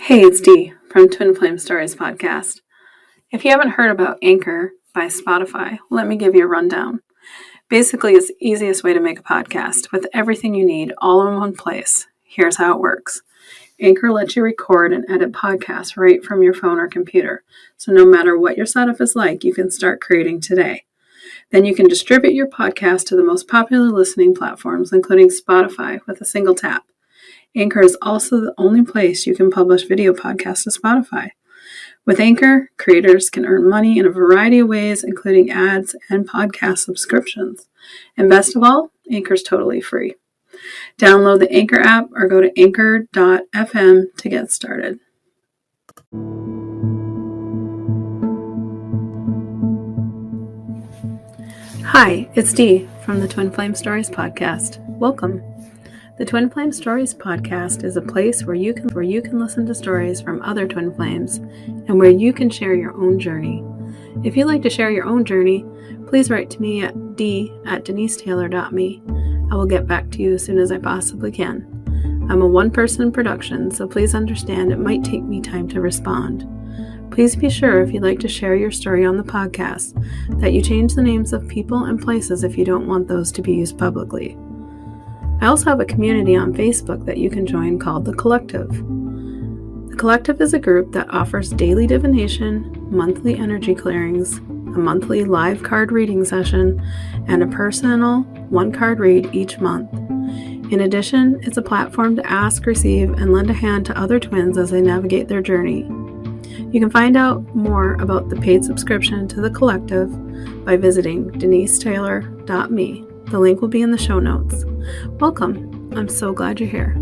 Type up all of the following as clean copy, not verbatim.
Hey, it's Dee from Twinflame Stories podcast. If you haven't heard about Anchor by Spotify, let me give you a rundown. Basically, it's the easiest way to make a podcast with everything you need all in one place. Here's how it works. Anchor lets you record and edit podcasts right from your phone or computer. So no matter what your setup is like, you can start creating today. Then you can distribute your podcast to the most popular listening platforms, including Spotify, with a single tap. Anchor is also the only place you can publish video podcasts to Spotify. With Anchor, creators can earn money in a variety of ways, including ads and podcast subscriptions. And best of all, Anchor is totally free. Download the Anchor app or go to anchor.fm to get started. Hi, it's Dee from the Twinflame Stories podcast. Welcome. The Twinflame Stories podcast is a place where you can listen to stories from other twin flames and where you can share your own journey. If you'd like to share your own journey, please write to me at d@denisetaylor.me. I will get back to you as soon as I possibly can. I'm a one-person production, so please understand it might take me time to respond. Please be sure, if you'd like to share your story on the podcast, that you change the names of people and places if you don't want those to be used publicly. I also have a community on Facebook that you can join called The Collective. The Collective is a group that offers daily divination, monthly energy clearings, a monthly live card reading session, and a personal one-card read each month. In addition, it's a platform to ask, receive, and lend a hand to other twins as they navigate their journey. You can find out more about the paid subscription to The Collective by visiting denisetaylor.me. The link will be in the show notes. Welcome. I'm so glad you're here.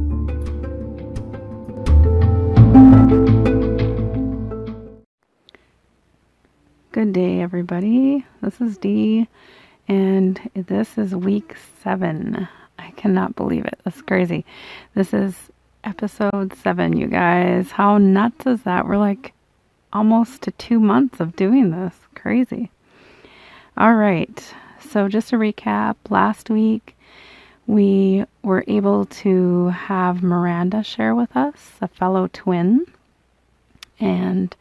Good day, everybody. This is Dee, and this is week 7. I cannot believe it. That's crazy. This is episode 7, you guys. How nuts is that? We're like almost to 2 months of doing this. Crazy. All right. So just to recap, last week we were able to have Miranda share with us, a fellow twin, and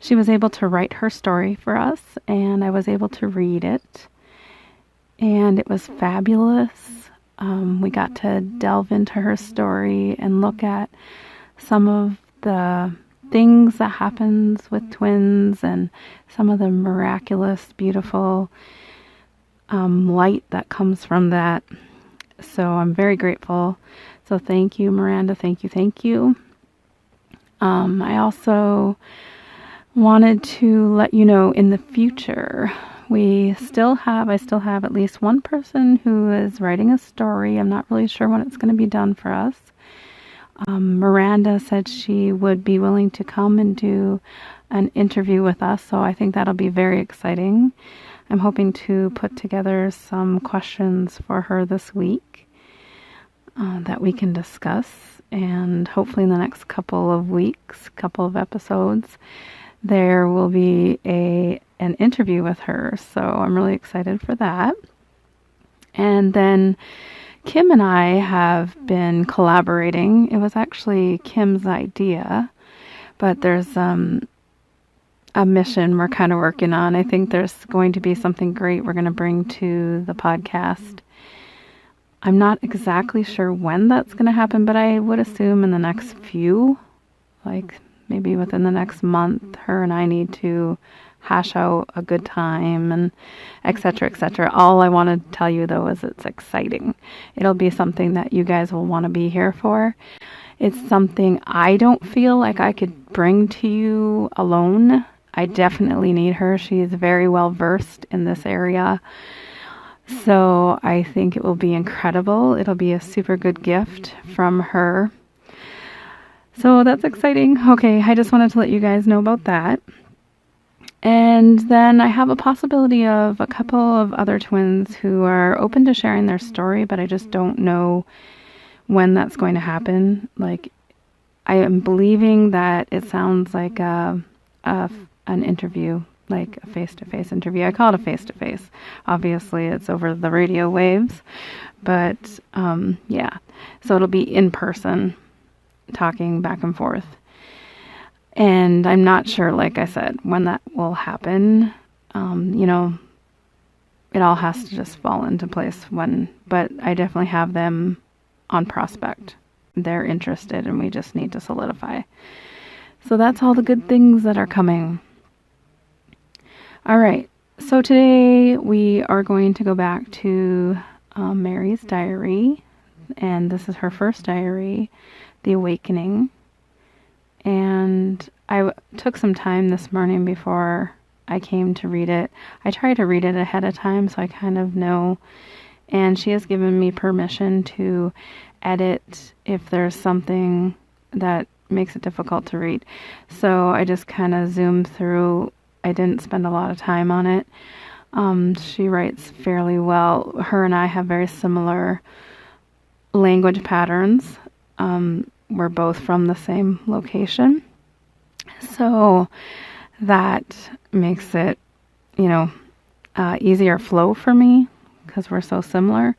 she was able to write her story for us, and I was able to read it, and it was fabulous. We got to delve into her story and look at some of the things that happens with twins and some of the miraculous, beautiful light that comes from that. So I'm very grateful. So thank you, Miranda. Thank you. I also wanted to let you know in the future, I still have at least one person who is writing a story. I'm not really sure when it's going to be done for us. Miranda said she would be willing to come and do an interview with us. So I think that'll be very exciting. I'm hoping to put together some questions for her this week that we can discuss, and hopefully in the next couple of episodes, there will be an interview with her. So I'm really excited for that. And then Kim and I have been collaborating. It was actually Kim's idea, but there's a mission we're kind of working on. I think there's going to be something great we're going to bring to the podcast. I'm not exactly sure when that's going to happen, but I would assume in the next maybe within the next month, her and I need to hash out a good time and et cetera. All I want to tell you, though, is it's exciting. It'll be something that you guys will want to be here for. It's something I don't feel like I could bring to you alone. I definitely need her. She is very well versed in this area. So I think it will be incredible. It'll be a super good gift from her. So that's exciting. Okay, I just wanted to let you guys know about that. And then I have a possibility of a couple of other twins who are open to sharing their story, but I just don't know when that's going to happen. Like, I am believing that it sounds like an interview, like a face-to-face interview. I call it a face-to-face. Obviously, it's over the radio waves, but yeah. So it'll be in person, talking back and forth. And I'm not sure, like I said, when that will happen. It all has to just fall into place but I definitely have them on prospect. They're interested and we just need to solidify. So that's all the good things that are coming. All right. So today we are going to go back to Mary's diary. And this is her first diary, The Awakening. And I took some time this morning before I came to read it. I try to read it ahead of time so I kind of know. And she has given me permission to edit if there's something that makes it difficult to read. So I just kind of zoomed through. I didn't spend a lot of time on it. She writes fairly well. Her and I have very similar language patterns. We're both from the same location. So that makes it, easier flow for me because we're so similar.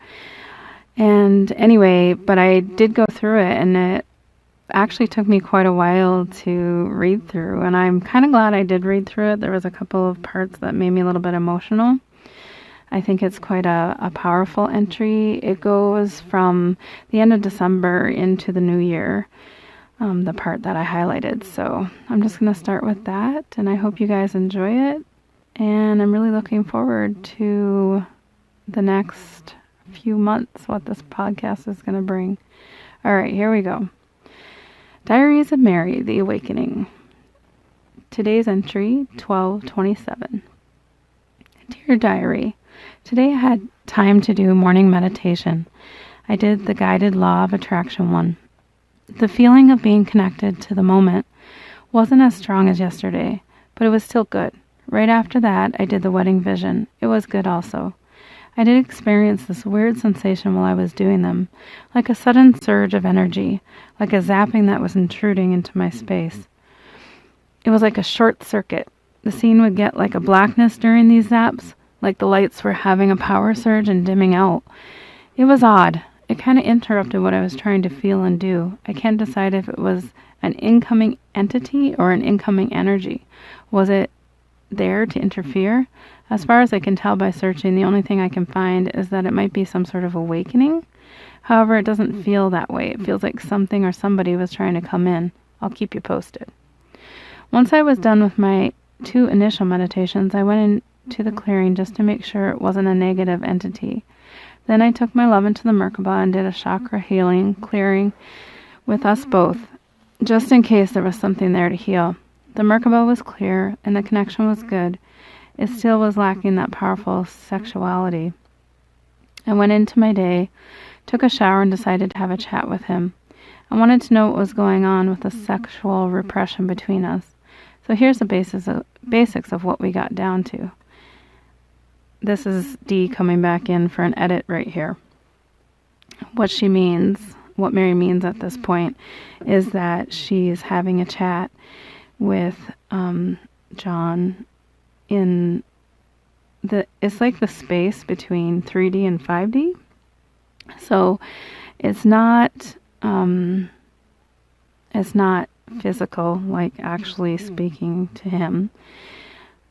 And anyway, but I did go through it, and it actually took me quite a while to read through. And I'm kind of glad I did read through it. There was a couple of parts that made me a little bit emotional. I think it's quite a powerful entry. It goes from the end of December into the new year, the part that I highlighted. So I'm just going to start with that, and I hope you guys enjoy it. And I'm really looking forward to the next few months, what this podcast is going to bring. All right, here we go. Diaries of Mary, The Awakening. Today's entry, 12/27. Dear Diary, today I had time to do morning meditation. I did the guided law of attraction one. The feeling of being connected to the moment wasn't as strong as yesterday, but it was still good. Right after that, I did the wedding vision. It was good also. I did experience this weird sensation while I was doing them, like a sudden surge of energy, like a zapping that was intruding into my space. It was like a short circuit. The scene would get like a blackness during these zaps, like the lights were having a power surge and dimming out. It was odd. It kind of interrupted what I was trying to feel and do. I can't decide if it was an incoming entity or an incoming energy. Was it there to interfere? As far as I can tell by searching, the only thing I can find is that it might be some sort of awakening. However, it doesn't feel that way. It feels like something or somebody was trying to come in. I'll keep you posted. Once I was done with my 2 initial meditations, I went into the clearing just to make sure it wasn't a negative entity. Then I took my love into the Merkaba and did a chakra healing, clearing with us both, just in case there was something there to heal. The Merkaba was clear and the connection was good. It still was lacking that powerful sexuality. I went into my day, took a shower, and decided to have a chat with him. I wanted to know what was going on with the sexual repression between us. So here's the basics of what we got down to. This is Dee coming back in for an edit right here. What Mary means at this point is that she's having a chat with John in it's like the space between 3D and 5D. So it's not physical, like actually speaking to him.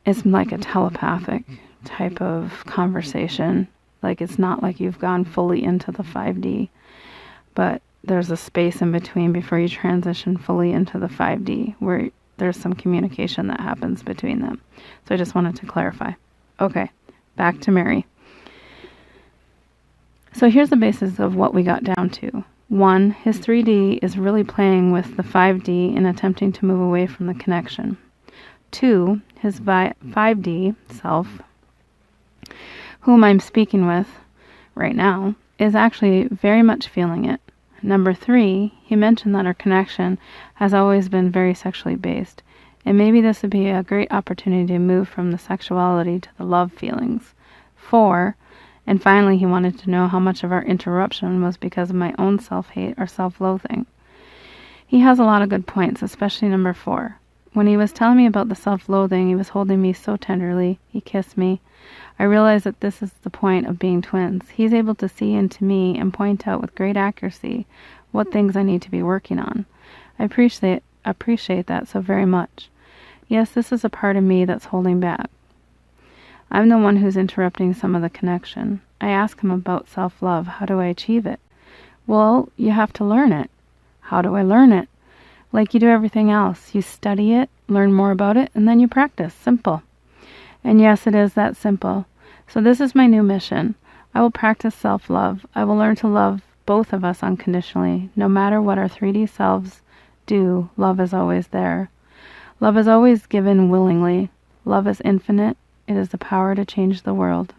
It's like a telepathic type of conversation. Like it's not like you've gone fully into the 5D, but there's a space in between before you transition fully into the 5D where there's some communication that happens between them. So I just wanted to clarify. Okay, back to Mary. So here's the basis of what we got down to. 1, his 3D is really playing with the 5D and attempting to move away from the connection. 2, his 5D self, whom I'm speaking with right now, is actually very much feeling it. Number 3, he mentioned that our connection has always been very sexually based, and maybe this would be a great opportunity to move from the sexuality to the love feelings. 4, and finally he wanted to know how much of our interruption was because of my own self-hate or self-loathing. He has a lot of good points, especially number 4. When he was telling me about the self-loathing, he was holding me so tenderly. He kissed me. I realized that this is the point of being twins. He's able to see into me and point out with great accuracy what things I need to be working on. I appreciate that so very much. Yes, this is a part of me that's holding back. I'm the one who's interrupting some of the connection. I ask him about self-love. How do I achieve it? Well, you have to learn it. How do I learn it? Like you do everything else. You study it, learn more about it, and then you practice. Simple. And yes, it is that simple. So this is my new mission. I will practice self-love. I will learn to love both of us unconditionally. No matter what our 3D selves do, love is always there. Love is always given willingly. Love is infinite. It is the power to change the world.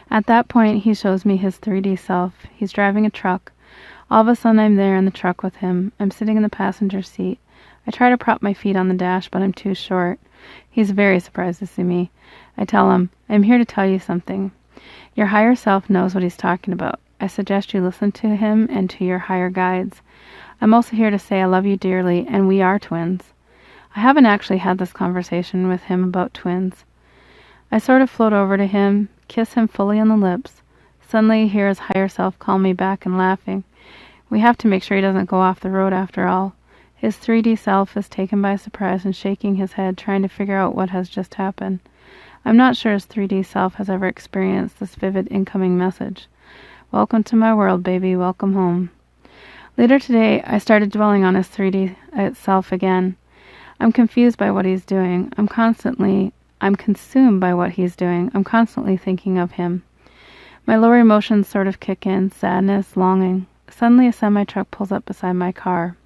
At that point, he shows me his 3D self. He's driving a truck. All of a sudden, I'm there in the truck with him. I'm sitting in the passenger seat. I try to prop my feet on the dash, but I'm too short. He's very surprised to see me. I tell him, I'm here to tell you something. Your higher self knows what he's talking about. I suggest you listen to him and to your higher guides. I'm also here to say I love you dearly, and we are twins. I haven't actually had this conversation with him about twins. I sort of float over to him, kiss him fully on the lips. Suddenly I hear his higher self call me back and laughing. We have to make sure he doesn't go off the road after all. His 3D self is taken by surprise and shaking his head, trying to figure out what has just happened. I'm not sure his 3D self has ever experienced this vivid incoming message. Welcome to my world, baby. Welcome home. Later today, I started dwelling on his 3D self again. I'm confused by what he's doing. I'm consumed by what he's doing. I'm constantly thinking of him. My lower emotions sort of kick in, sadness, longing. Suddenly a semi-truck pulls up beside my car.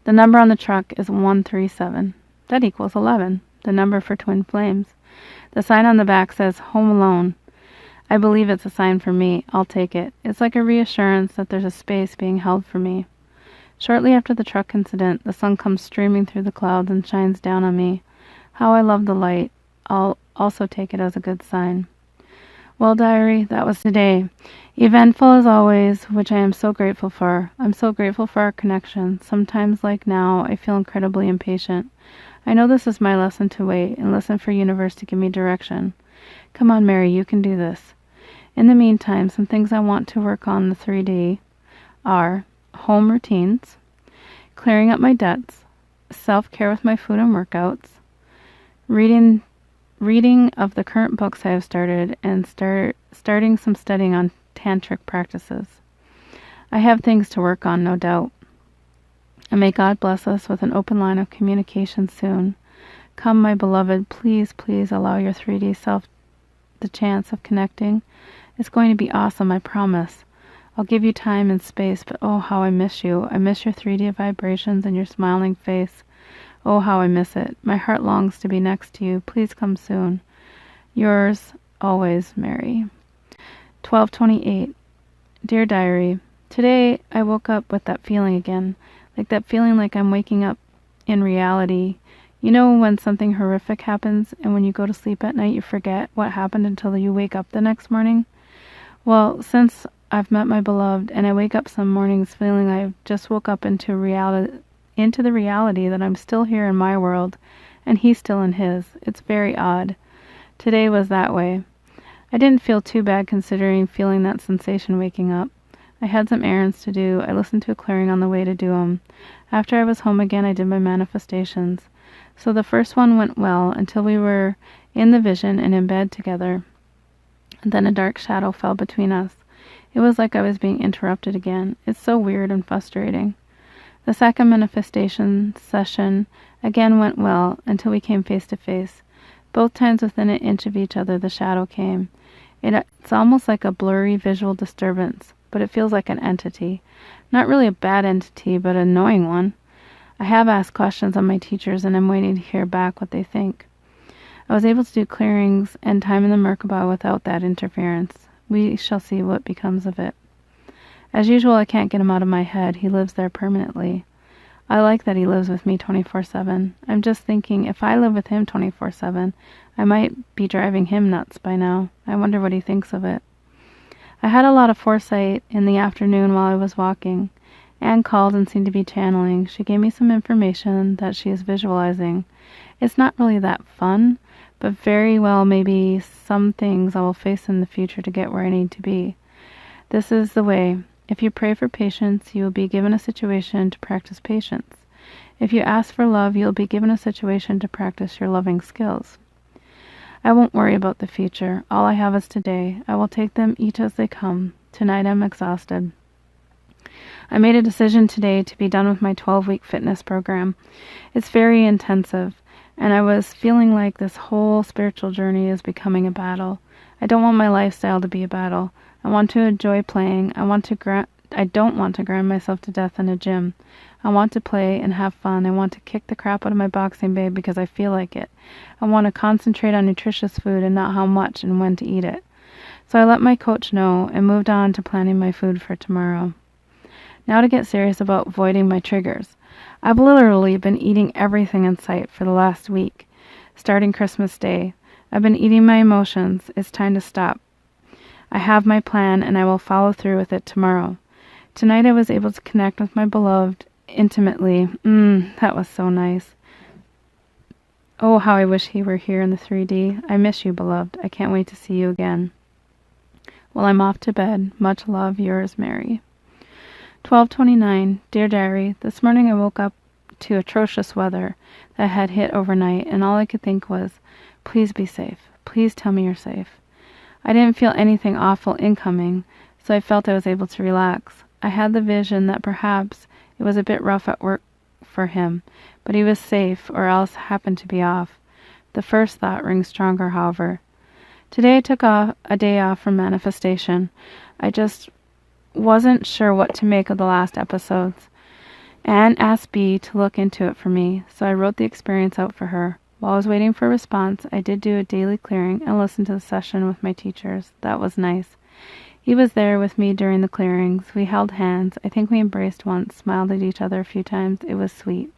The number on the truck is 137. That equals 11, the number for Twinflames. The sign on the back says, Home Alone. I believe it's a sign for me. I'll take it. It's like a reassurance that there's a space being held for me. Shortly after the truck incident, the sun comes streaming through the clouds and shines down on me. How I love the light. I'll also take it as a good sign. Well, diary, that was today. Eventful as always, which I am so grateful for. I'm so grateful for our connection. Sometimes, like now, I feel incredibly impatient. I know this is my lesson to wait and listen for universe to give me direction. Come on, Mary, you can do this. In the meantime, some things I want to work on the 3D are home routines, clearing up my debts, self-care with my food and workouts, reading of the current books I have started, and starting some studying on tantric practices. I have things to work on, no doubt. And may God bless us with an open line of communication soon. Come, my beloved, please, please allow your 3D self the chance of connecting. It's going to be awesome, I promise. I'll give you time and space, but oh, how I miss you. I miss your 3D vibrations and your smiling face. Oh, how I miss it. My heart longs to be next to you. Please come soon. Yours, always, Mary. 12/28. Dear Diary, today I woke up with that feeling again, like that feeling like I'm waking up in reality. You know when something horrific happens and when you go to sleep at night you forget what happened until you wake up the next morning? Well, since I've met my beloved and I wake up some mornings feeling I just woke up into the reality that I'm still here in my world and he's still in his. It's very odd. Today was that way. I didn't feel too bad considering feeling that sensation waking up. I had some errands to do. I listened to a clearing on the way to do them. After I was home again, I did my manifestations. So the first one went well until we were in the vision and in bed together. And then a dark shadow fell between us. It was like I was being interrupted again. It's so weird and frustrating. The second manifestation session again went well until we came face to face. Both times within an inch of each other the shadow came. It's almost like a blurry visual disturbance, but it feels like an entity. Not really a bad entity, but an annoying one. I have asked questions on my teachers and I'm waiting to hear back what they think. I was able to do clearings and time in the Merkaba without that interference. We shall see what becomes of it. As usual, I can't get him out of my head. He lives there permanently. I like that he lives with me 24/7. I'm just thinking, if I live with him 24/7, I might be driving him nuts by now. I wonder what he thinks of it. I had a lot of foresight in the afternoon while I was walking. Anne called and seemed to be channeling. She gave me some information that she is visualizing. It's not really that fun, but very well maybe some things I will face in the future to get where I need to be. This is the way. If you pray for patience, you will be given a situation to practice patience. If you ask for love, you will be given a situation to practice your loving skills. I won't worry about the future. All I have is today. I will take them each as they come. Tonight I'm exhausted. I made a decision today to be done with my 12-week fitness program. It's very intensive, and I was feeling like this whole spiritual journey is becoming a battle. I don't want my lifestyle to be a battle. I want to enjoy playing. I don't want to grind myself to death in a gym. I want to play and have fun. I want to kick the crap out of my boxing bag because I feel like it. I want to concentrate on nutritious food and not how much and when to eat it. So I let my coach know and moved on to planning my food for tomorrow. Now to get serious about avoiding my triggers. I've literally been eating everything in sight for the last week, starting Christmas Day. I've been eating my emotions. It's time to stop. I have my plan and I will follow through with it tomorrow. Tonight I was able to connect with my beloved intimately. That was so nice. Oh, how I wish he were here in the 3D. I miss you, beloved. I can't wait to see you again. Well, I'm off to bed. Much love, yours, Mary. 12:29. Dear Diary, this morning I woke up to atrocious weather that had hit overnight, and all I could think was, please be safe. Please tell me you're safe. I didn't feel anything awful incoming, so I felt I was able to relax. I had the vision that perhaps it was a bit rough at work for him, but he was safe or else happened to be off. The first thought rings stronger, however. Today I took a day off from manifestation. I just wasn't sure what to make of the last episodes. Anne asked B to look into it for me, so I wrote the experience out for her. While I was waiting for a response, I did do a daily clearing and listen to the session with my teachers. That was nice. He was there with me during the clearings. We held hands. I think we embraced once, smiled at each other a few times. It was sweet.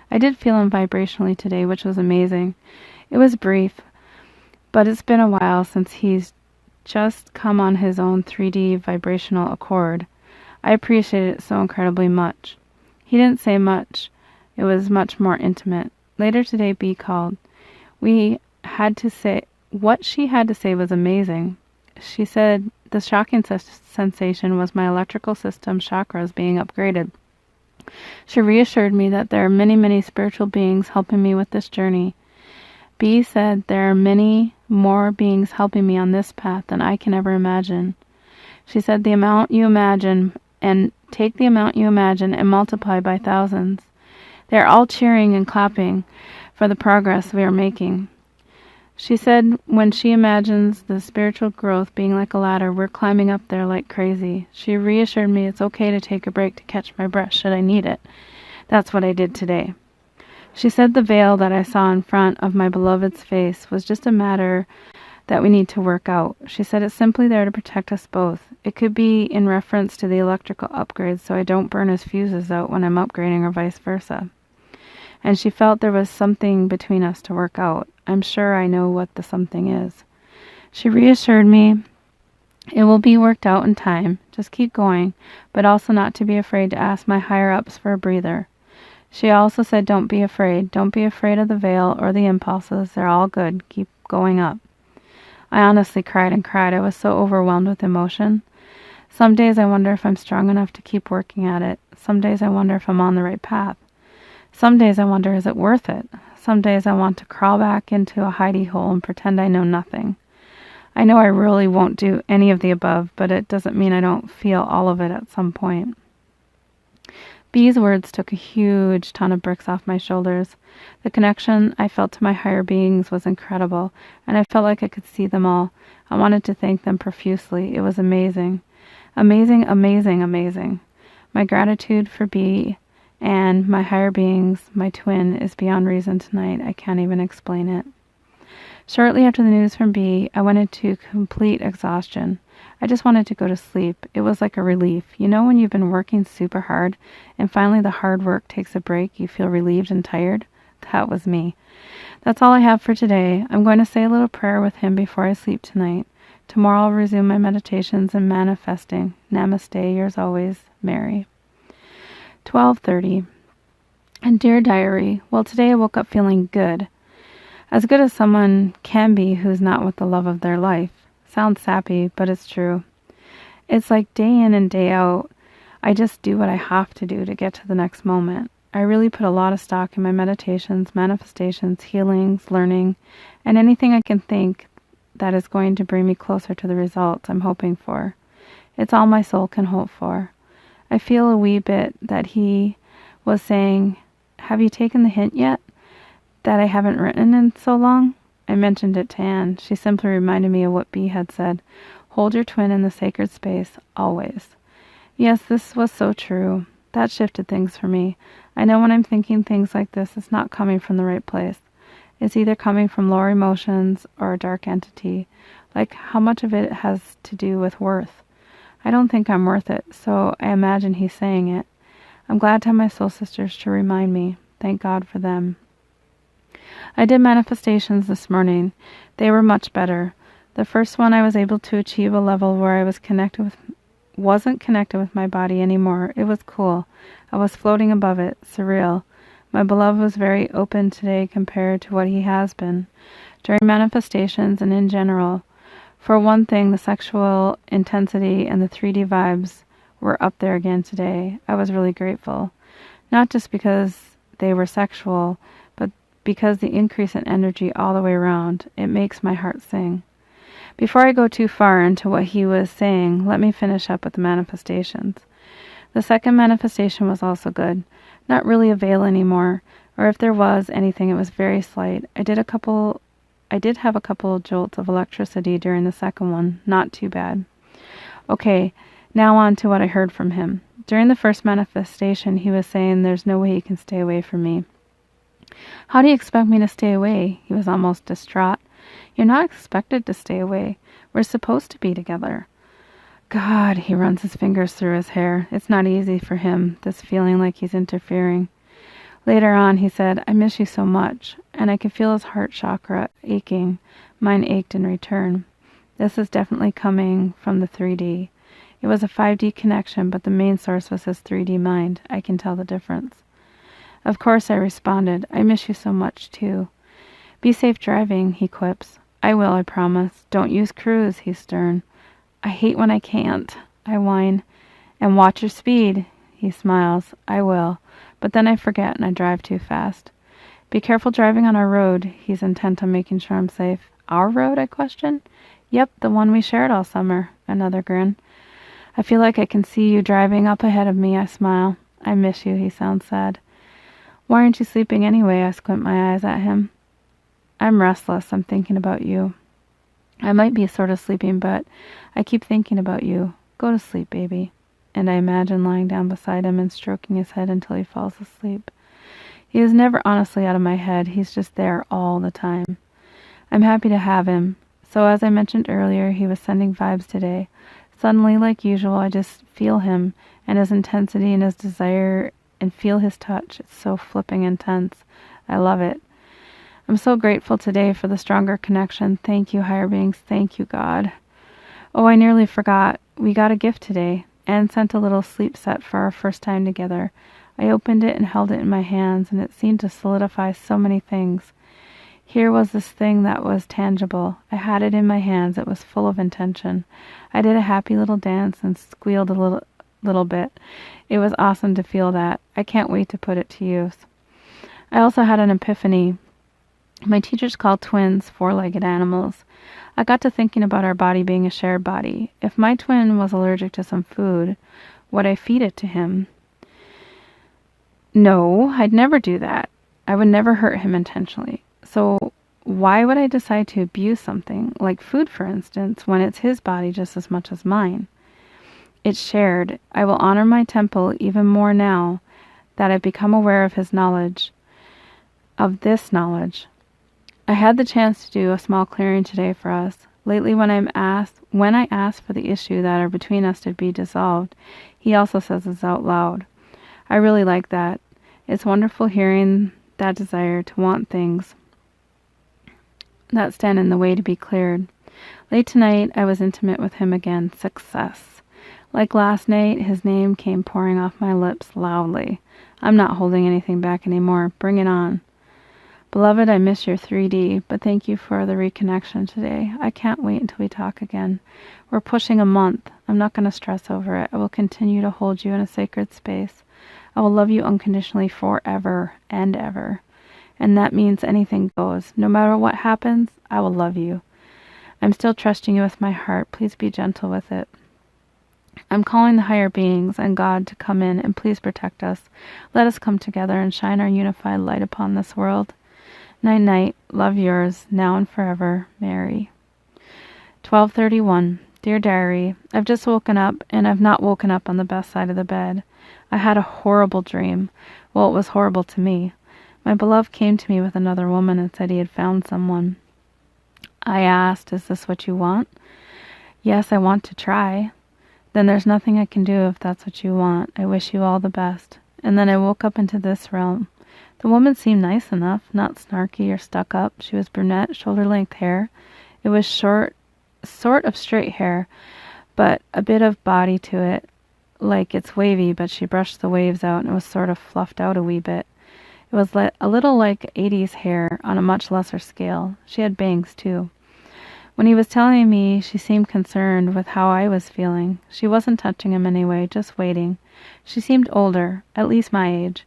I did feel him vibrationally today, which was amazing. It was brief, but it's been a while since he's just come on his own 3D vibrational accord. I appreciated it so incredibly much. He didn't say much. It was much more intimate. Later today, B called. What she had to say was amazing. She said the shocking sensation was my electrical system chakras being upgraded. She reassured me that there are many, many spiritual beings helping me with this journey. B said there are many more beings helping me on this path than I can ever imagine. She said the amount you imagine and take the amount you imagine and multiply by thousands. They are all cheering and clapping for the progress we are making. She said when she imagines the spiritual growth being like a ladder, we're climbing up there like crazy. She reassured me it's okay to take a break to catch my breath should I need it. That's what I did today. She said the veil that I saw in front of my beloved's face was just a matter that we need to work out. She said it's simply there to protect us both. It could be in reference to the electrical upgrades so I don't burn his fuses out when I'm upgrading or vice versa. And she felt there was something between us to work out. I'm sure I know what the something is. She reassured me it will be worked out in time. Just keep going, but also not to be afraid to ask my higher-ups for a breather. She also said don't be afraid. Don't be afraid of the veil or the impulses. They're all good. Keep going up. I honestly cried and cried. I was so overwhelmed with emotion. Some days I wonder if I'm strong enough to keep working at it. Some days I wonder if I'm on the right path. Some days I wonder, is it worth it? Some days I want to crawl back into a hidey hole and pretend I know nothing. I know I really won't do any of the above, but it doesn't mean I don't feel all of it at some point. B's words took a huge ton of bricks off my shoulders. The connection I felt to my higher beings was incredible, and I felt like I could see them all. I wanted to thank them profusely. It was amazing. Amazing, amazing, amazing. My gratitude for B and my higher beings, my twin, is beyond reason tonight. I can't even explain it. Shortly after the news from B, I went into complete exhaustion. I just wanted to go to sleep. It was like a relief. You know when you've been working super hard and finally the hard work takes a break, you feel relieved and tired? That was me. That's all I have for today. I'm going to say a little prayer with him before I sleep tonight. Tomorrow I'll resume my meditations and manifesting. Namaste, yours always, Mary. 12:30. And dear diary, well, today I woke up feeling good. As good as someone can be who's not with the love of their life. Sounds sappy, but it's true. It's like day in and day out, I just do what I have to do to get to the next moment. I really put a lot of stock in my meditations, manifestations, healings, learning, and anything I can think that is going to bring me closer to the results I'm hoping for. It's all my soul can hope for. I feel a wee bit that he was saying, "Have you taken the hint yet? That I haven't written in so long?" I mentioned it to Anne. She simply reminded me of what B had said. Hold your twin in the sacred space, always. Yes, this was so true. That shifted things for me. I know when I'm thinking things like this, it's not coming from the right place. It's either coming from lower emotions or a dark entity. Like how much of it has to do with worth. I don't think I'm worth it, so I imagine he's saying it. I'm glad to have my soul sisters to remind me. Thank God for them. I did manifestations this morning. They were much better. The first one I was able to achieve a level where I wasn't connected with my body anymore. It was cool. I was floating above it, surreal. My beloved was very open today compared to what he has been. During manifestations and in general, for one thing, the sexual intensity and the 3D vibes were up there again today. I was really grateful. Not just because they were sexual, but because the increase in energy all the way around. It makes my heart sing. Before I go too far into what he was saying, let me finish up with the manifestations. The second manifestation was also good. Not really a veil anymore, or if there was anything, it was very slight. I did have a couple of jolts of electricity during the second one. Not too bad. Okay, now on to what I heard from him. During the first manifestation, he was saying there's no way he can stay away from me. How do you expect me to stay away? He was almost distraught. You're not expected to stay away. We're supposed to be together. God, he runs his fingers through his hair. It's not easy for him, this feeling like he's interfering. Later on, he said, I miss you so much, and I could feel his heart chakra aching. Mine ached in return. This is definitely coming from the 3D. It was a 5D connection, but the main source was his 3D mind. I can tell the difference. Of course, I responded, I miss you so much, too. Be safe driving, he quips. I will, I promise. Don't use cruise, he's stern. I hate when I can't, I whine. And watch your speed, he smiles. I will. But then I forget and I drive too fast. Be careful driving on our road. He's intent on making sure I'm safe. Our road, I question. Yep, the one we shared all summer. Another grin. I feel like I can see you driving up ahead of me, I smile. I miss you, he sounds sad. Why aren't you sleeping anyway? I squint my eyes at him. I'm restless. I'm thinking about you. I might be sort of sleeping, but I keep thinking about you. Go to sleep, baby. And I imagine lying down beside him and stroking his head until he falls asleep. He is never honestly out of my head. He's just there all the time. I'm happy to have him. So as I mentioned earlier, he was sending vibes today. Suddenly, like usual, I just feel him and his intensity and his desire and feel his touch. It's so flipping intense. I love it. I'm so grateful today for the stronger connection. Thank you, higher beings. Thank you, God. Oh, I nearly forgot. We got a gift today. Anne sent a little sleep set for our first time together. I opened it and held it in my hands, and it seemed to solidify so many things. Here was this thing that was tangible. I had it in my hands. It was full of intention. I did a happy little dance and squealed a little bit. It was awesome to feel that. I can't wait to put it to use. I also had an epiphany. My teachers called twins four-legged animals. I got to thinking about our body being a shared body. If my twin was allergic to some food, would I feed it to him? No, I'd never do that. I would never hurt him intentionally. So why would I decide to abuse something, like food for instance, when it's his body just as much as mine? It's shared. I will honor my temple even more now that I've become aware of his knowledge, of this knowledge. I had the chance to do a small clearing today for us. Lately when I ask for the issue that are between us to be dissolved, he also says this out loud. I really like that. It's wonderful hearing that desire to want things that stand in the way to be cleared. Late tonight, I was intimate with him again. Success. Like last night, his name came pouring off my lips loudly. I'm not holding anything back anymore. Bring it on. Beloved, I miss your 3D, but thank you for the reconnection today. I can't wait until we talk again. We're pushing a month. I'm not going to stress over it. I will continue to hold you in a sacred space. I will love you unconditionally forever and ever. And that means anything goes. No matter what happens, I will love you. I'm still trusting you with my heart. Please be gentle with it. I'm calling the higher beings and God to come in and please protect us. Let us come together and shine our unified light upon this world. Night night. Love yours, now and forever, Mary. 12:31. Dear Diary, I've just woken up, and I've not woken up on the best side of the bed. I had a horrible dream. Well, it was horrible to me. My beloved came to me with another woman and said he had found someone. I asked, is this what you want? Yes, I want to try. Then there's nothing I can do if that's what you want. I wish you all the best. And then I woke up into this realm. The woman seemed nice enough, not snarky or stuck up. She was brunette, shoulder-length hair. It was short, sort of straight hair, but a bit of body to it, like it's wavy, but she brushed the waves out and it was sort of fluffed out a wee bit. It was a little like 80s hair on a much lesser scale. She had bangs, too. When he was telling me, she seemed concerned with how I was feeling. She wasn't touching him anyway, just waiting. She seemed older, at least my age.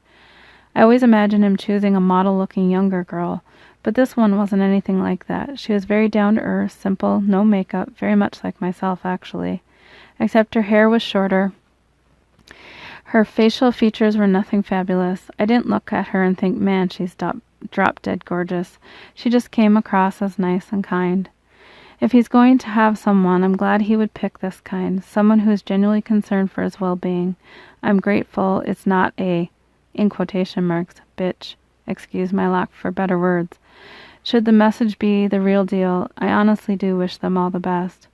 I always imagined him choosing a model-looking younger girl, but this one wasn't anything like that. She was very down-to-earth, simple, no makeup, very much like myself, actually. Except her hair was shorter. Her facial features were nothing fabulous. I didn't look at her and think, man, she's drop-dead gorgeous. She just came across as nice and kind. If he's going to have someone, I'm glad he would pick this kind, someone who is genuinely concerned for his well-being. I'm grateful it's not a, in quotation marks, bitch. Excuse my lack for better words. Should the message be the real deal, I honestly do wish them all the best.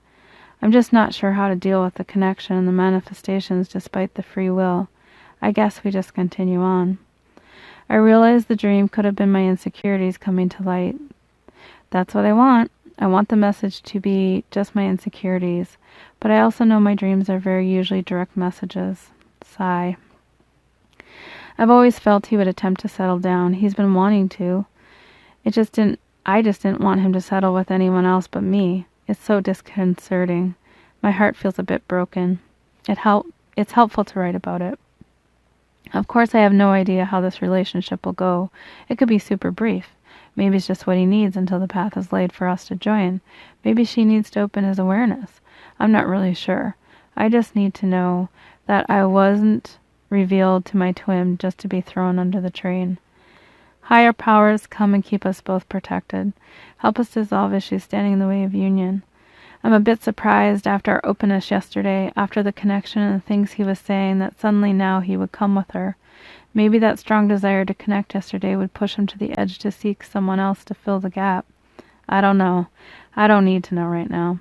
I'm just not sure how to deal with the connection and the manifestations despite the free will. I guess we just continue on. I realize the dream could have been my insecurities coming to light. That's what I want. I want the message to be just my insecurities, but I also know my dreams are very usually direct messages. Sigh. I've always felt he would attempt to settle down. He's been wanting to. I just didn't want him to settle with anyone else but me. It's so disconcerting. My heart feels a bit broken. It's helpful to write about it. Of course, I have no idea how this relationship will go. It could be super brief. Maybe it's just what he needs until the path is laid for us to join. Maybe she needs to open his awareness. I'm not really sure. I just need to know that I wasn't revealed to my twin just to be thrown under the train. Higher powers, come and keep us both protected. Help us dissolve issues standing in the way of union. I'm a bit surprised after our openness yesterday, after the connection and the things he was saying, that suddenly now he would come with her. Maybe that strong desire to connect yesterday would push him to the edge to seek someone else to fill the gap. I don't know. I don't need to know right now.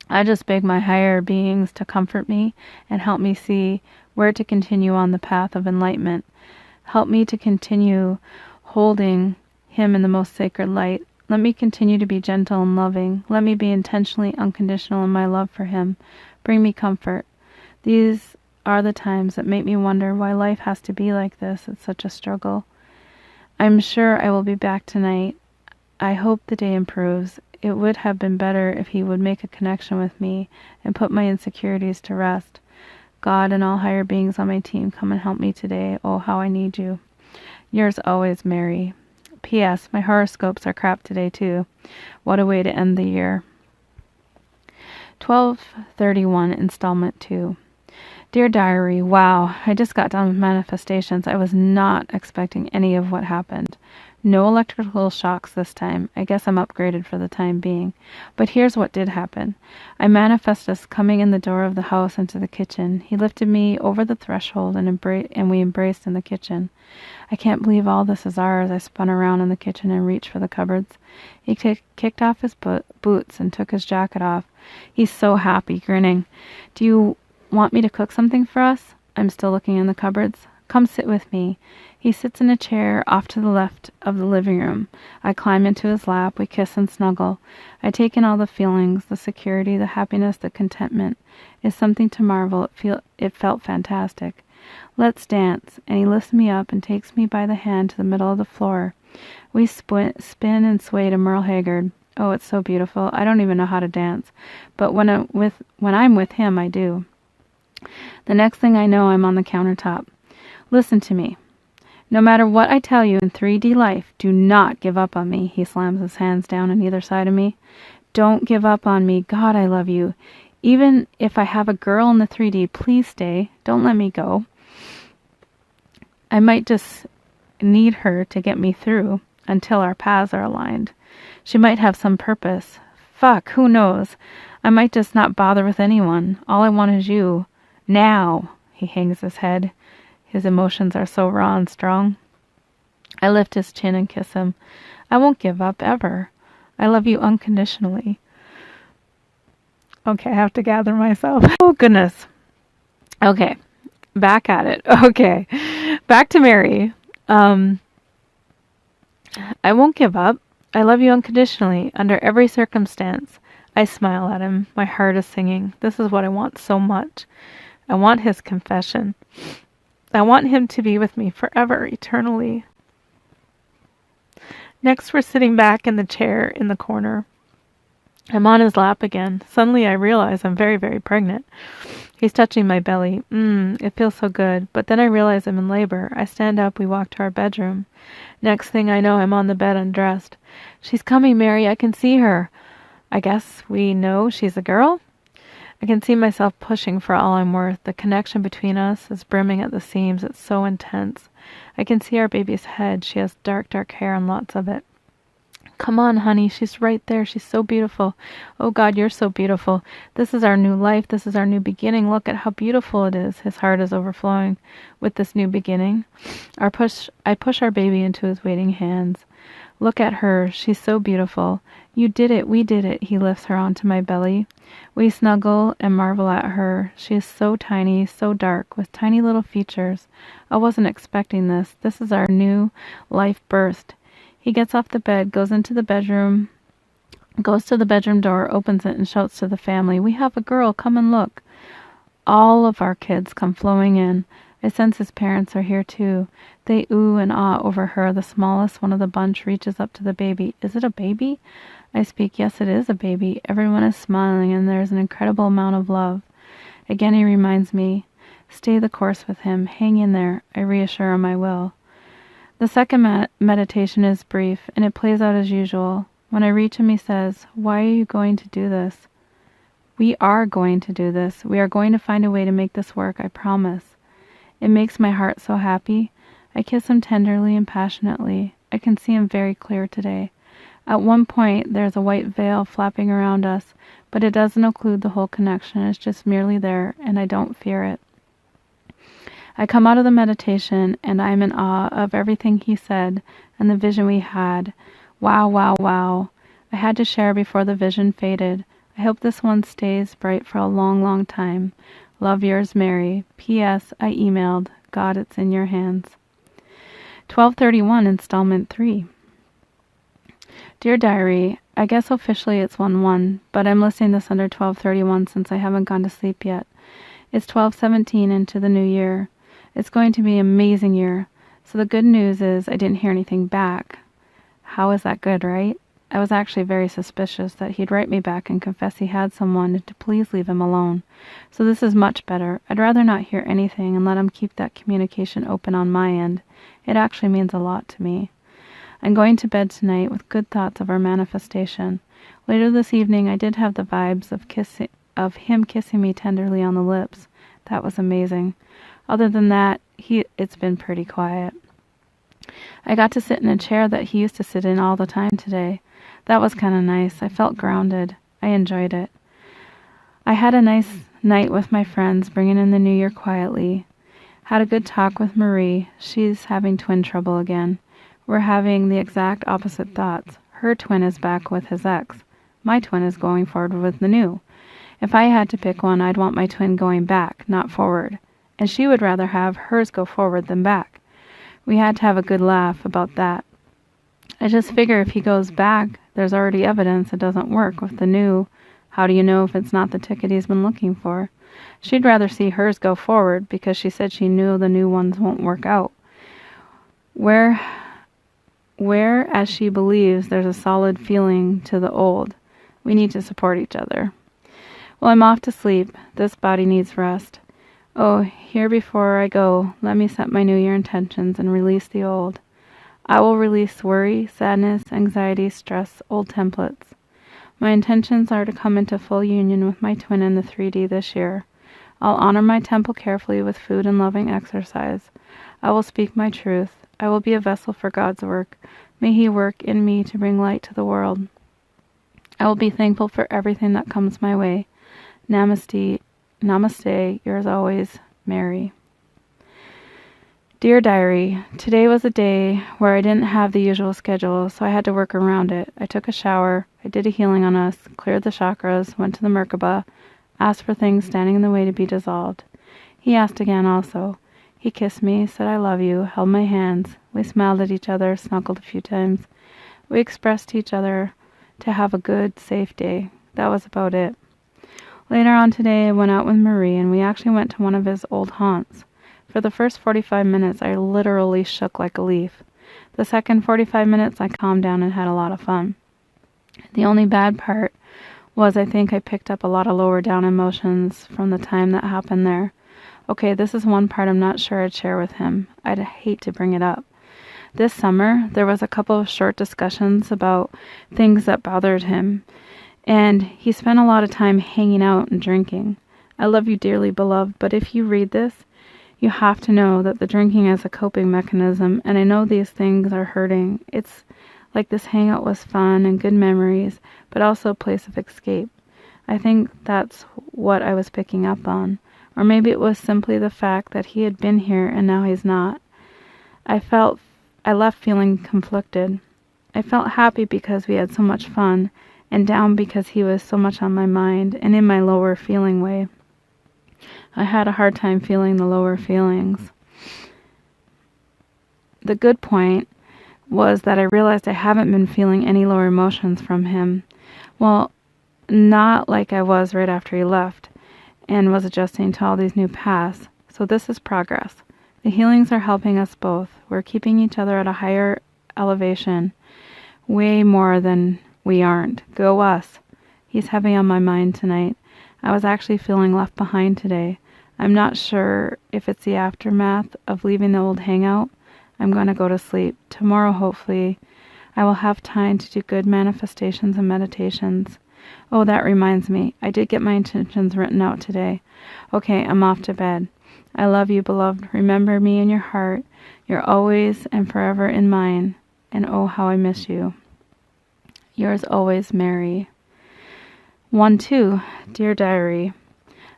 I just beg my higher beings to comfort me and help me see where to continue on the path of enlightenment. Help me to continue holding him in the most sacred light. Let me continue to be gentle and loving. Let me be intentionally unconditional in my love for him. Bring me comfort. These are the times that make me wonder why life has to be like this. It's such a struggle. I'm sure I will be back tonight. I hope the day improves. It would have been better if he would make a connection with me and put my insecurities to rest. God and all higher beings on my team, come and help me today. Oh, how I need you. Yours always, Mary. P.S. My horoscopes are crap today, too. What a way to end the year. 12/31, Installment 2. Dear Diary, wow, I just got done with manifestations. I was not expecting any of what happened. No electrical shocks this time. I guess I'm upgraded for the time being. But here's what did happen. I manifested us coming in the door of the house into the kitchen. He lifted me over the threshold and we embraced in the kitchen. I can't believe all this is ours. I spun around in the kitchen and reached for the cupboards. He kicked off his boots and took his jacket off. He's so happy, grinning. Do you want me to cook something for us? I'm still looking in the cupboards. Come sit with me. He sits in a chair off to the left of the living room. I climb into his lap. We kiss and snuggle. I take in all the feelings, the security, the happiness, the contentment. It's something to marvel. It felt fantastic. Let's dance. And he lifts me up and takes me by the hand to the middle of the floor. We spin and sway to Merle Haggard. Oh, it's so beautiful. I don't even know how to dance, but when I'm with him, I do. The next thing I know, I'm on the countertop. Listen to me. No matter what I tell you in 3D life, do not give up on me. He slams his hands down on either side of me. Don't give up on me. God, I love you. Even if I have a girl in the 3D, please stay. Don't let me go. I might just need her to get me through until our paths are aligned. She might have some purpose. Fuck, who knows? I might just not bother with anyone. All I want is you. Now. He hangs his head. His emotions are so raw and strong. I lift his chin and kiss him. I won't give up, ever. I love you unconditionally. Okay, I have to gather myself. Oh, goodness. Okay, back at it. Okay, back to Mary. I won't give up. I love you unconditionally, under every circumstance. I smile at him. My heart is singing. This is what I want so much. I want his confession. I want him to be with me forever, eternally. Next, we're sitting back in the chair in the corner. I'm on his lap again. Suddenly I realize I'm very, very pregnant. He's touching my belly. It feels so good. But then I realize I'm in labor. I stand up. We walk to our bedroom. Next thing I know, I'm on the bed undressed. She's coming, Mary. I can see her. I guess we know she's a girl? I can see myself pushing for all I'm worth. The connection between us is brimming at the seams. It's so intense. I can see our baby's head. She has dark, dark hair and lots of it. Come on, honey. She's right there. She's so beautiful. Oh, God, you're so beautiful. This is our new life. This is our new beginning. Look at how beautiful it is. His heart is overflowing with this new beginning. I push our baby into his waiting hands. Look at her. She's so beautiful. You did it. We did it. He lifts her onto my belly. We snuggle and marvel at her. She is so tiny, so dark, with tiny little features. I wasn't expecting this. This is our new life birthed. He gets off the bed, goes to the bedroom door, opens it, and shouts to the family, "We have a girl, come and look." All of our kids come flowing in. I sense his parents are here too. They ooh and ah over her. The smallest one of the bunch reaches up to the baby. Is it a baby? I speak, yes, it is a baby. Everyone is smiling, and there is an incredible amount of love. Again he reminds me, stay the course with him. Hang in there. I reassure him I will. The second meditation is brief, and it plays out as usual. When I reach him, he says, "Why are you going to do this?" We are going to do this. We are going to find a way to make this work, I promise. It makes my heart so happy. I kiss him tenderly and passionately. I can see him very clear today. At one point, there's a white veil flapping around us, but it doesn't occlude the whole connection. It's just merely there, and I don't fear it. I come out of the meditation, and I'm in awe of everything he said and the vision we had. Wow, wow, wow. I had to share before the vision faded. I hope this one stays bright for a long, long time. Love, yours, Mary. P.S. I emailed. God, it's in your hands. 12/31, installment 3. Dear Diary, I guess officially it's 1/1, but I'm listing this under 12/31 since I haven't gone to sleep yet. It's 12/17 into the new year. It's going to be an amazing year. So the good news is I didn't hear anything back. How is that good, right? I was actually very suspicious that he'd write me back and confess he had someone and to please leave him alone. So this is much better. I'd rather not hear anything and let him keep that communication open on my end. It actually means a lot to me. I'm going to bed tonight with good thoughts of our manifestation. Later this evening I did have the vibes of him kissing me tenderly on the lips. That was amazing. Other than that, it's been pretty quiet. I got to sit in a chair that he used to sit in all the time today. That was kind of nice. I felt grounded. I enjoyed it. I had a nice night with my friends, bringing in the new year quietly. Had a good talk with Marie. She's having twin trouble again. We're having the exact opposite thoughts. Her twin is back with his ex. My twin is going forward with the new. If I had to pick one, I'd want my twin going back, not forward. And she would rather have hers go forward than back. We had to have a good laugh about that. I just figure if he goes back, there's already evidence it doesn't work with the new. How do you know if it's not the ticket he's been looking for? She'd rather see hers go forward because she said she knew the new ones won't work out. Where where, as she believes, there's a solid feeling to the old. We need to support each other. Well, I'm off to sleep. This body needs rest. Oh, here before I go, let me set my New Year intentions and release the old. I will release worry, sadness, anxiety, stress, old templates. My intentions are to come into full union with my twin in the 3D this year. I'll honor my temple carefully with food and loving exercise. I will speak my truth. I will be a vessel for God's work. May He work in me to bring light to the world. I will be thankful for everything that comes my way. Namaste, namaste, yours always, Mary. Dear Diary, today was a day where I didn't have the usual schedule, so I had to work around it. I took a shower, I did a healing on us, cleared the chakras, went to the Merkaba, asked for things standing in the way to be dissolved. He asked again also. He kissed me, said I love you, held my hands. We smiled at each other, snuggled a few times. We expressed to each other to have a good, safe day. That was about it. Later on today, I went out with Marie, and we actually went to one of his old haunts. For the first 45 minutes, I literally shook like a leaf. The second 45 minutes, I calmed down and had a lot of fun. The only bad part was I think I picked up a lot of lower down emotions from the time that happened there. Okay, this is one part I'm not sure I'd share with him. I'd hate to bring it up. This summer, there was a couple of short discussions about things that bothered him, and he spent a lot of time hanging out and drinking. I love you dearly, beloved, but if you read this, you have to know that the drinking is a coping mechanism, and I know these things are hurting. It's like this hangout was fun and good memories, but also a place of escape. I think that's what I was picking up on. Or maybe it was simply the fact that he had been here and now he's not. I left feeling conflicted. I felt happy because we had so much fun, and down because he was so much on my mind and in my lower feeling way. I had a hard time feeling the lower feelings. The good point was that I realized I haven't been feeling any lower emotions from him. Well, not like I was right after he left and was adjusting to all these new paths. So this is progress. The healings are helping us both. We're keeping each other at a higher elevation, way more than we aren't. Go us. He's heavy on my mind tonight. I was actually feeling left behind today. I'm not sure if it's the aftermath of leaving the old hangout. I'm going to go to sleep. Tomorrow, hopefully, I will have time to do good manifestations and meditations. Oh, that reminds me. I did get my intentions written out today. Okay, I'm off to bed. I love you, beloved. Remember me in your heart. You're always and forever in mine. And oh, how I miss you. Yours always, Mary. 1-2. Dear Diary,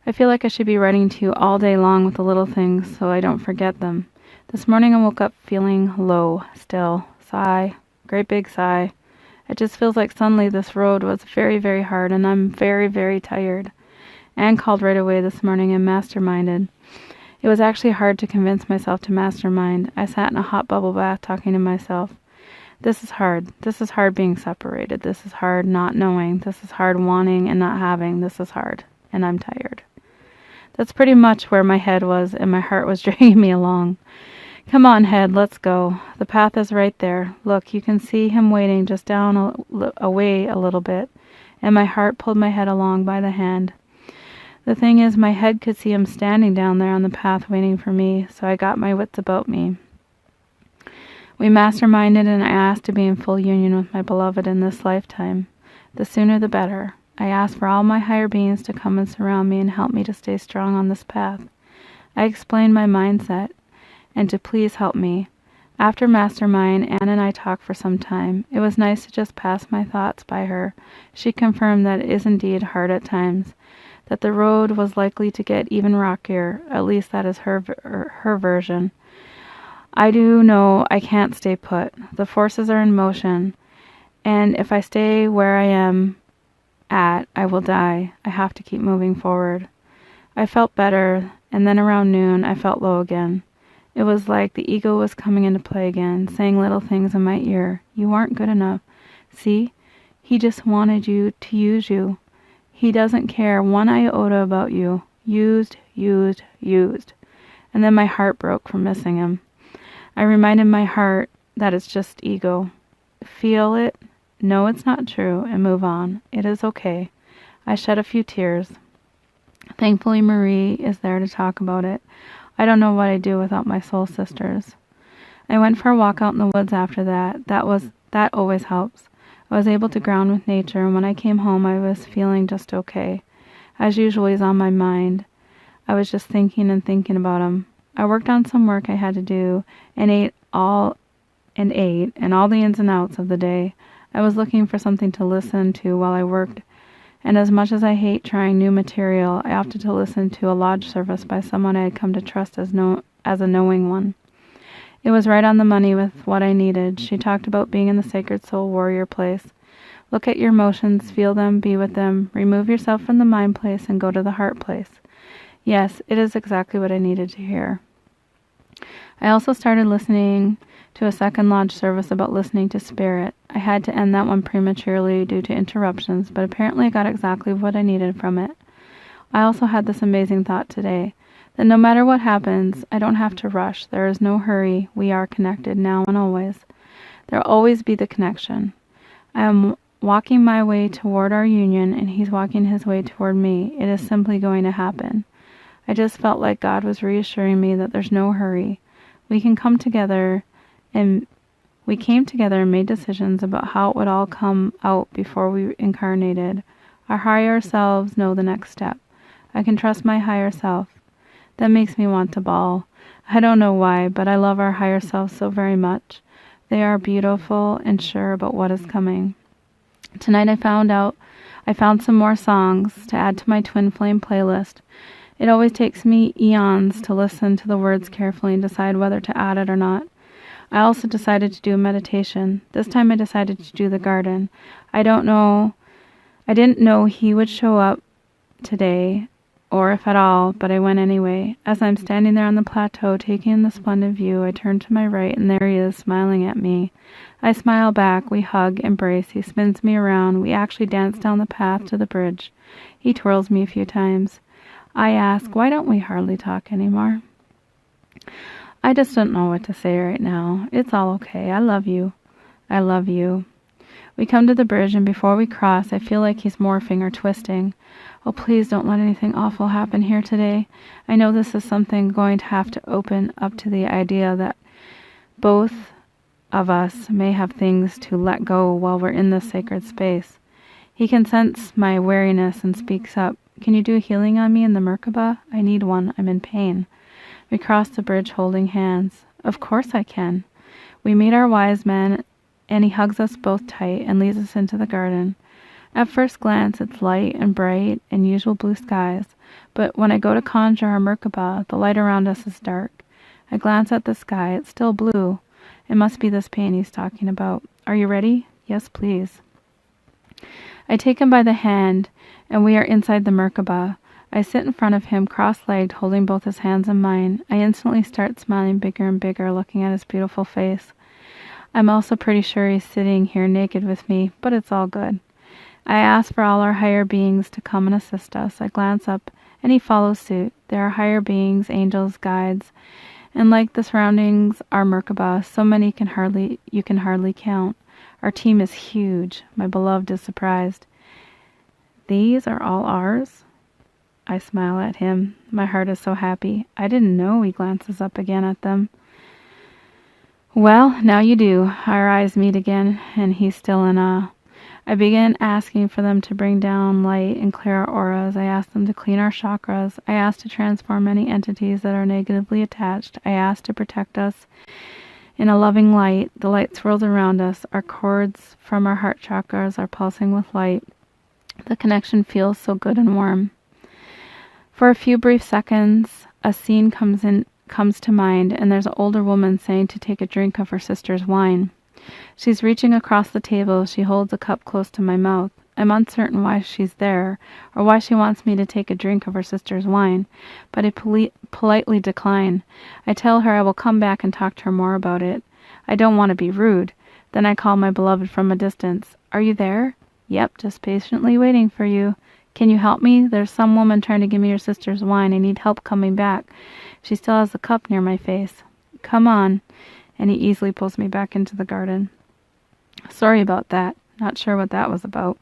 I feel like I should be writing to you all day long with the little things so I don't forget them. This morning I woke up feeling low still. Sigh. Great big sigh. It just feels like suddenly this road was very, very hard and I'm very, very tired. Anne called right away this morning and masterminded. It was actually hard to convince myself to mastermind. I sat in a hot bubble bath talking to myself. This is hard. This is hard being separated. This is hard not knowing. This is hard wanting and not having. This is hard. And I'm tired. That's pretty much where my head was, and my heart was dragging me along. Come on, head, let's go. The path is right there. Look, you can see him waiting just down away a little bit, and my heart pulled my head along by the hand. The thing is, my head could see him standing down there on the path waiting for me, so I got my wits about me. We masterminded, and I asked to be in full union with my beloved in this lifetime. The sooner the better. I asked for all my higher beings to come and surround me and help me to stay strong on this path. I explained my mindset, and to please help me. After mastermind, Anne and I talked for some time. It was nice to just pass my thoughts by her. She confirmed that it is indeed hard at times, that the road was likely to get even rockier. At least that is her version. I do know I can't stay put. The forces are in motion, and if I stay where I am at, I will die. I have to keep moving forward. I felt better, and then around noon I felt low again. It was like the ego was coming into play again, saying little things in my ear. You aren't good enough. See? He just wanted you to use you. He doesn't care one iota about you. Used. And then my heart broke from missing him. I reminded my heart that it's just ego. Feel it, know it's not true, and move on. It is okay. I shed a few tears. Thankfully, Marie is there to talk about it. I don't know what I'd do without my soul sisters. I went for a walk out in the woods after that. That always helps. I was able to ground with nature, and when I came home, I was feeling just okay. As usual, he's on my mind. I was just thinking about him. I worked on some work I had to do and ate all the ins and outs of the day. I was looking for something to listen to while I worked, and as much as I hate trying new material, I opted to listen to a lodge service by someone I had come to trust as a knowing one. It was right on the money with what I needed. She talked about being in the sacred soul warrior place. Look at your emotions, feel them, be with them, remove yourself from the mind place and go to the heart place. Yes, it is exactly what I needed to hear. I also started listening to a second lodge service about listening to spirit. I had to end that one prematurely due to interruptions, but apparently I got exactly what I needed from it. I also had this amazing thought today, that no matter what happens, I don't have to rush. There is no hurry. We are connected now and always. There will always be the connection. I am walking my way toward our union, and he's walking his way toward me. It is simply going to happen. I just felt like God was reassuring me that there's no hurry. We came together and made decisions about how it would all come out before we incarnated. Our higher selves know the next step. I can trust my higher self. That makes me want to bawl. I don't know why, but I love our higher selves so very much. They are beautiful and sure about what is coming. Tonight I found some more songs to add to my Twinflame playlist. It always takes me eons to listen to the words carefully and decide whether to add it or not. I also decided to do a meditation. This time I decided to do the garden. I didn't know he would show up today, or if at all, but I went anyway. As I'm standing there on the plateau taking in the splendid view, I turn to my right, and there he is, smiling at me. I smile back, we hug, embrace, he spins me around, we actually dance down the path to the bridge. He twirls me a few times. I ask, why don't we hardly talk anymore? I just don't know what to say right now. It's all okay. I love you. I love you. We come to the bridge, and before we cross, I feel like he's morphing or twisting. Oh, please don't let anything awful happen here today. I know this is something going to have to open up to the idea that both of us may have things to let go while we're in this sacred space. He can sense my wariness and speaks up. Can you do healing on me in the Merkaba? I need one. I'm in pain. We cross the bridge holding hands. Of course I can. We meet our wise man, and he hugs us both tight and leads us into the garden. At first glance, it's light and bright and usual blue skies, but when I go to conjure our Merkaba, the light around us is dark. I glance at the sky. It's still blue. It must be this pain he's talking about. Are you ready? Yes, please. I take him by the hand, and we are inside the Merkaba. I sit in front of him, cross-legged, holding both his hands in mine. I instantly start smiling bigger and bigger, looking at his beautiful face. I'm also pretty sure he's sitting here naked with me, but it's all good. I ask for all our higher beings to come and assist us. I glance up, and he follows suit. There are higher beings, angels, guides, and like the surroundings are Merkaba, so many you can hardly count. Our team is huge. My beloved is surprised. These are all ours? I smile at him. My heart is so happy. I didn't know. He glances up again at them. Well, now you do. Our eyes meet again, and he's still in awe. I begin asking for them to bring down light and clear our auras. I ask them to clean our chakras. I ask to transform any entities that are negatively attached. I ask to protect us in a loving light. The light swirls around us. Our cords from our heart chakras are pulsing with light. The connection feels so good and warm. For a few brief seconds, a scene comes to mind, and there's an older woman saying to take a drink of her sister's wine. She's reaching across the table. She holds a cup close to my mouth. I'm uncertain why she's there, or why she wants me to take a drink of her sister's wine, but I politely decline. I tell her I will come back and talk to her more about it. I don't want to be rude. Then I call my beloved from a distance. Are you there? Yep, just patiently waiting for you. Can you help me? There's some woman trying to give me your sister's wine. I need help coming back. She still has the cup near my face. Come on. and he easily pulls me back into the garden. Sorry about that. Not sure what that was about.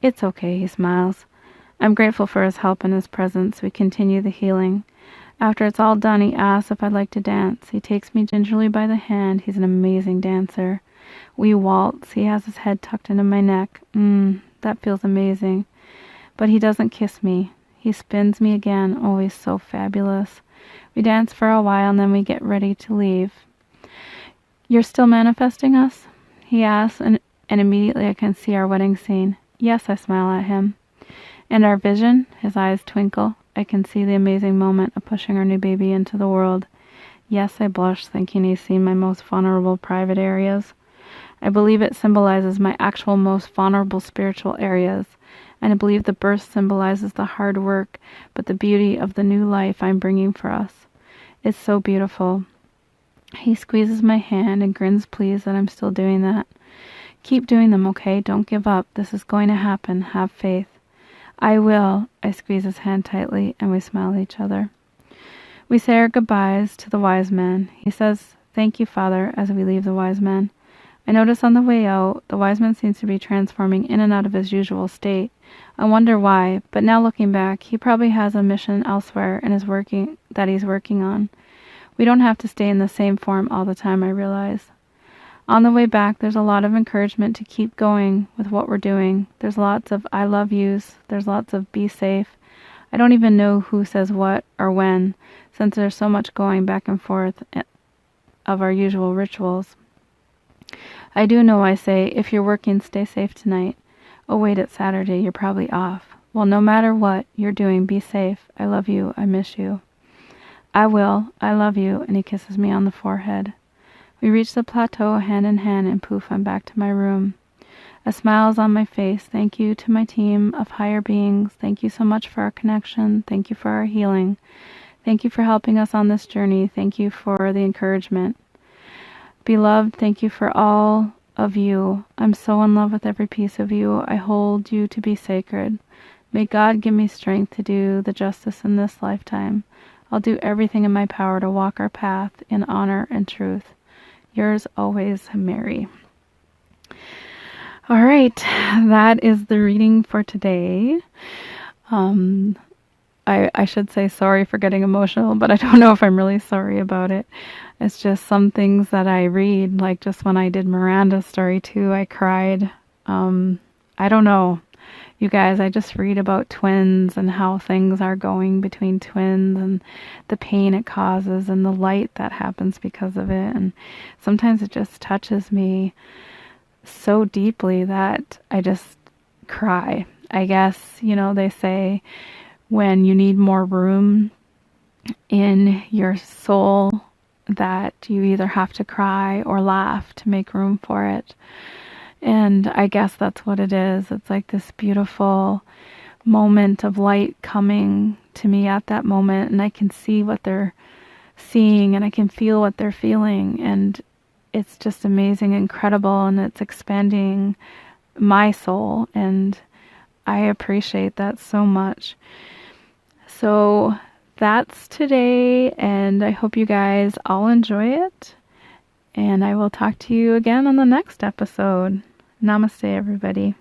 It's okay, he smiles. I'm grateful for his help and his presence. We continue the healing. After it's all done, he asks if I'd like to dance. He takes me gingerly by the hand. He's an amazing dancer. We waltz. He has his head tucked into my neck. That feels amazing. But he doesn't kiss me. He spins me again. Oh, he's so fabulous. We dance for a while and then we get ready to leave. You're still manifesting us? He asks, and immediately I can see our wedding scene. Yes, I smile at him. And our vision? His eyes twinkle. I can see the amazing moment of pushing our new baby into the world. Yes, I blush, thinking he's seen my most vulnerable private areas. I believe it symbolizes my actual most vulnerable spiritual areas, and I believe the birth symbolizes the hard work, but the beauty of the new life I'm bringing for us. It's so beautiful. He squeezes my hand and grins pleased that I'm still doing that. Keep doing them, okay? Don't give up. This is going to happen. Have faith. I will. I squeeze his hand tightly, and we smile at each other. We say our goodbyes to the wise man. He says, "Thank you, Father," as we leave the wise man. I notice on the way out, the wise man seems to be transforming in and out of his usual state. I wonder why, but now looking back, he probably has a mission elsewhere and he's working on. We don't have to stay in the same form all the time, I realize. On the way back, there's a lot of encouragement to keep going with what we're doing. There's lots of I love yous. There's lots of be safe. I don't even know who says what or when, since there's so much going back and forth of our usual rituals. I do know I say, if you're working, stay safe tonight. Oh wait, it's Saturday, you're probably off. Well, no matter what you're doing, be safe. I love you, I miss you. I will, I love you, and he kisses me on the forehead. We reach the plateau hand in hand, and poof, I'm back to my room. A smile is on my face. Thank you to my team of higher beings. Thank you so much for our connection. Thank you for our healing. Thank you for helping us on this journey. Thank you for the encouragement. Beloved, thank you for all of you. I'm so in love with every piece of you. I hold you to be sacred. May God give me strength to do the justice in this lifetime. I'll do everything in my power to walk our path in honor and truth. Yours always, Mary. All right, that is the reading for today. I should say sorry for getting emotional, but I don't know if I'm really sorry about it. It's just some things that I read, like just when I did Miranda's story too, I cried. I don't know. You guys, I just read about twins and how things are going between twins and the pain it causes and the light that happens because of it. And sometimes it just touches me so deeply that I just cry. I guess, they say when you need more room in your soul that you either have to cry or laugh to make room for it. And I guess that's what it is. It's like this beautiful moment of light coming to me at that moment, and I can see what they're seeing and I can feel what they're feeling, and it's just amazing, incredible, and it's expanding my soul, and I appreciate that so much. So that's today, and I hope you guys all enjoy it, and I will talk to you again on the next episode. Namaste, everybody.